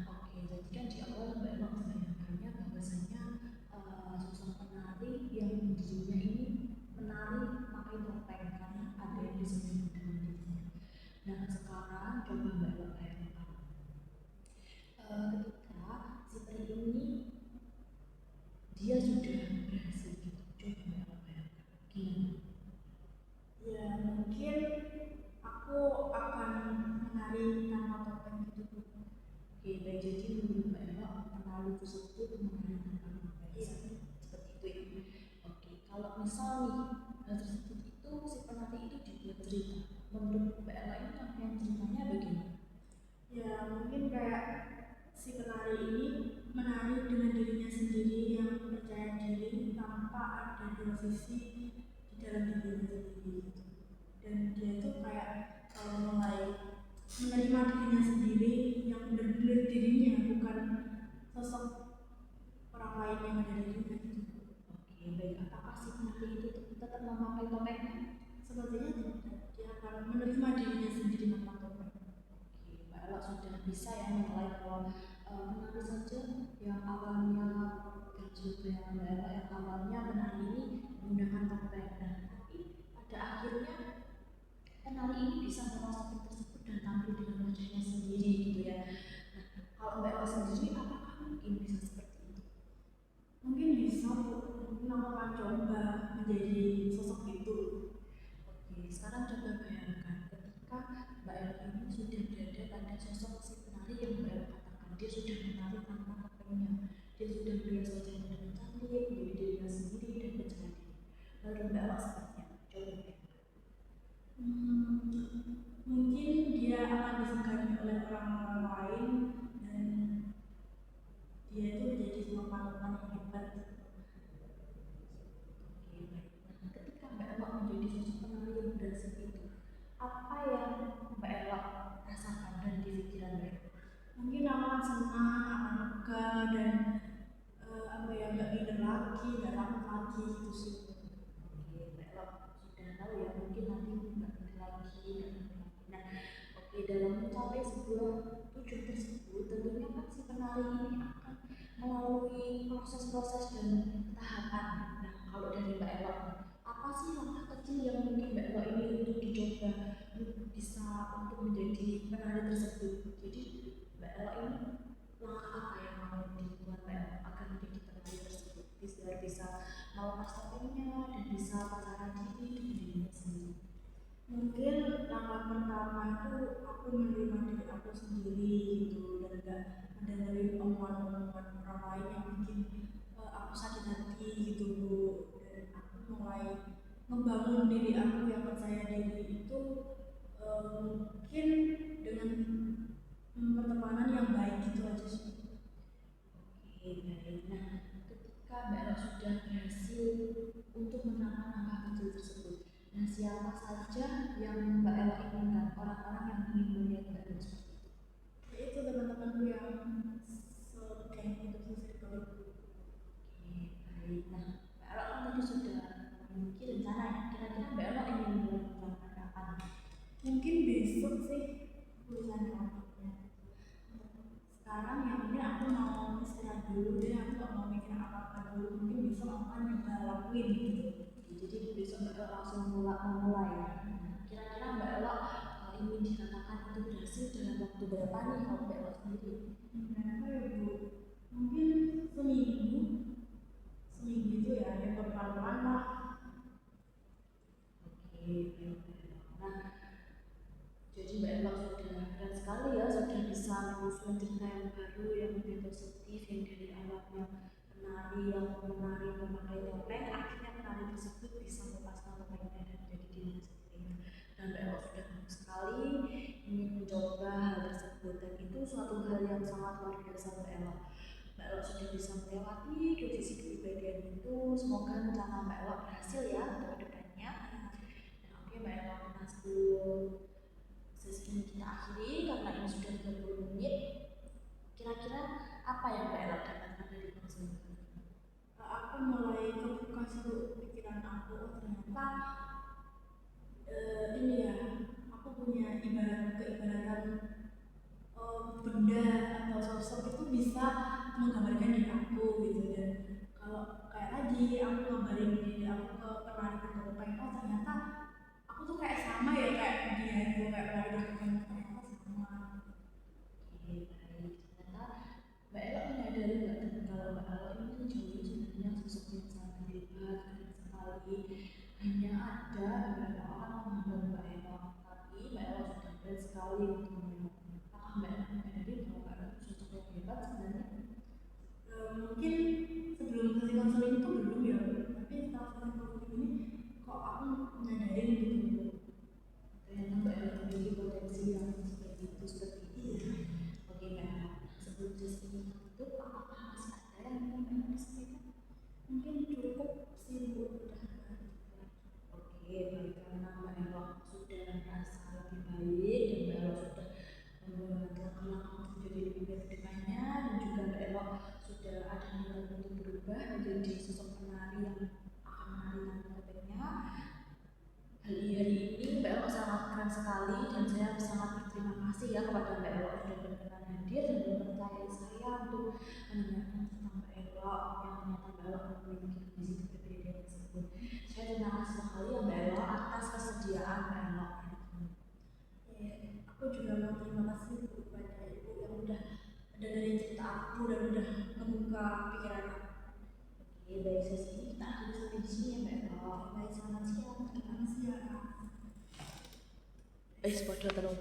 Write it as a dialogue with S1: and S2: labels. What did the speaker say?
S1: Oke, jadi kan di awal Mbak Ella membayangkannya bahwasanya sosok penari yang dirinya ini menari pakai topeng karena ada yang disembunyikan dengan dirinya. Nah sekarang coba Mbak Ella bayangkan, ketika si peri ini dia sudah berhasil gitu, coba Mbak Ella bayangkan gimana?
S2: Ya mungkin aku akan menari tanpa topeng gitu.
S1: Oke, baik, jadi menurut Mbak Ella penari tersebut menari tanpa topeng.
S2: Iya.
S1: Seperti itu ya. Oke, kalau misal nih hal tersebut itu si penari itu dibuat cerita, menurut Mbak Ella ini rangkaian ceritanya bagaimana?
S2: Ya mungkin kayak si penari ini menari dengan dirinya sendiri yang percaya diri tanpa ada dua sisi di dalam dirinya sendiri gitu. Dan dia itu kayak mulai menerima dirinya sendiri yang benar-benar dirinya, bukan sosok orang lain yang ada di dirinya gitu.
S1: Oke, baik, apakah si penari itu tetap memakai topengnya?
S2: Sepertinya tidak, dia akan menerima dirinya sendiri tanpa topeng.
S1: Oke, Mbak Ella sudah bisa ya menilai bahwa menari saja yang awalnya kecil bayangan Mbak Ella yang awalnya menari ini menggunakan topeng, nah tapi pada akhirnya penari ini bisa merasakan tersebut dan tampil dengan wajahnya sendiri gitu ya. Nah, kalau Mbak Ella sendiri apakah mungkin bisa seperti itu?
S2: Mungkin bisa, mungkin aku akan coba menjadi sosok itu.
S1: Oke, sekarang coba bayangkan ketika Mbak Ella ini sudah berada pada sosok si penari yang Mbak Ella katakan dia sudah menari tanpa topengnya, dia sudah berhias wajahnya dengan cantik, menjadi dirinya sendiri dan percaya diri. Lalu Mbak Ella seperti apa? Coba bayangkan.
S2: Mungkin dia akan disegani oleh orang-orang lain dan dia itu menjadi sebuah panutan yang hebat.
S1: Oke, baik. Nah, ketika Mbak Ella menjadi sosok penari yang berhasil itu, apa yang Mbak Ella rasakan dan di pikiran Mbak Ella?
S2: Mungkin aku akan senang, akan lega dan apa ya, nggak minder lagi, nggak takut lagi gitu sih.
S1: Oke, Mbak Ella sudah tahu ya, mungkin nanti nggak ini lagi, nggak ini lagi. Nah, oke, dalam mencapai sebuah tujuan tersebut, tentunya kan si penari ini akan melalui proses-proses dan tahapan. Nah, kalau dari Mbak Ella, apa sih langkah kecil yang mungkin Mbak Ella ini untuk dicoba bisa untuk menjadi penari tersebut? Jadi Mbak Ella ini langkah apa yang mau dibuat Mbak Ella agar menjadi penari tersebut biar bisa melepas topengnya dan bisa percaya diri dengan dirinya sendiri?
S2: Mungkin langkah pertama itu aku menerima diri aku sendiri gitu dan gak mendengarin omongan-omongan orang lain yang bikin aku sakit hati gitu Bu. Dan aku mulai membangun diri aku yang percaya diri itu mungkin dengan pertemanan yang baik gitu aja sih.
S1: Oke, baik. Nah, ketika Mbak Ella sudah berhasil untuk menangkap langkah kecil tersebut, nah siapa saja yang Mbak Ella inginkan, orang-orang yang ingin melihat Mbak Ella seperti itu?
S2: Itu teman-temanku yang segeng itu circle.
S1: Oke, baik. Nah, Mbak Ella kan tadi sudah memiliki rencana ya, kira-kira Mbak Ella ingin merencanakan kapan?
S2: Mungkin besok sih tulisan rapotnya. Sekarang yang ini aku mau istirahat dulu deh, aku gak mau mikir apa-apa dulu. Mungkin besok aku akan coba lakuin gitu.
S1: Jadi besok Mbak Ella langsung memulai ya. Kira-kira Mbak Ella ingin dikatakan itu berhasil dalam waktu berapa nih kalau Mbak Ella sendiri?
S2: Berapa ya Bu? Mungkin seminggu. Seminggu itu ya, yang pelan-pelan lah.
S1: Oke, baik. Nah, jadi Mbak Ella sudah keren sekali ya, sudah bisa menyusun cerita yang baru, yang lebih positif, yang dari awalnya penari yang menari memakai topeng, akhirnya penari tersebut bisa melepaskan topengnya dan menjadi dirinya sendiri. Dan Mbak Ella sudah bagus sekali ingin mencoba hal tersebut dan itu suatu hal yang sangat luar biasa Mbak Ella. Mbak Ella sudah bisa melewati kondisi kepribadian itu. Semoga rencana Mbak Ella berhasil ya untuk kedepannya. Dan oke Mbak Ella, nah sebelum sesi ini kita akhiri karena ini sudah 30 menit. Kira-kira apa yang Mbak Ella dapatkan dari konseling kali ini?
S2: Aku mulai kebuka seluruh pikiran aku. Oh, ternyata ini ya, aku punya keibaratan benda atau sosok itu bisa menggambarkan diri aku gitu. Dan kalau kayak tadi aku ngabarin diri aku ke penari kartu topeng, oh ternyata aku tuh kayak sama ya kayak dia itu kayak penari kartu topeng, ternyata sama.
S1: Oke, baik. Ternyata Mbak Ella menyadari nggak kalau Mbak Ella ini kan jauh sebenarnya sosok yang sangat hebat, keren sekali. Hanya ada beberapa orang menganggap Mbak Ella, tapi Mbak Ella sudah keren sekali untuk memiliki. Apakah Mbak Ella menyadari bahwa Mbak Ella itu sosok yang hebat sebenarnya?
S2: Mungkin sebelum sesi konseling itu belum ya, tapi setelah sesi konseling ini kok aku nyadarin gitu.
S1: Ternyata Mbak Ella memiliki potensi yang seperti itu.
S2: Iya.
S1: Oke Mbak Ella, sebelum sesi ini tutup, apakah masih ada yang ingin Mbak Ella sampaikan?
S2: Mungkin cukup sih Bu, udah.
S1: Oke, baik, karena Mbak Ella sudah merasa lebih baik dan Mbak Ella sudah membuat langkah-langkah untuk menjadi lebih baik ke depannya, dan juga Mbak Ella sudah ada niat untuk berubah menjadi sosok penari yang akan menari tanpa topengnya. Hari ini Mbak Ella sangat keren sekali dan saya sangat berterima kasih ya kepada Mbak Ella sudah berkenan hadir dan mempercayai saya untuk mendengarkan tentang Mbak Ella yang ternyata Mbak Ella memiliki kondisi berbeda tersebut. Saya terima kasih sekali ya Mbak Ella atas kesediaan Mbak Ella hari ini.
S2: Ya, aku juga mau terima kasih Bu kepada Ibu yang udah dengerin cerita aku dan udah membuka pikiran aku.
S1: Oke, baik, sesi ini kita akhiri sampai di sini ya Mbak Ella.
S2: Baik, selamat siang. Terima kasih ya Kak.
S1: Podo terus.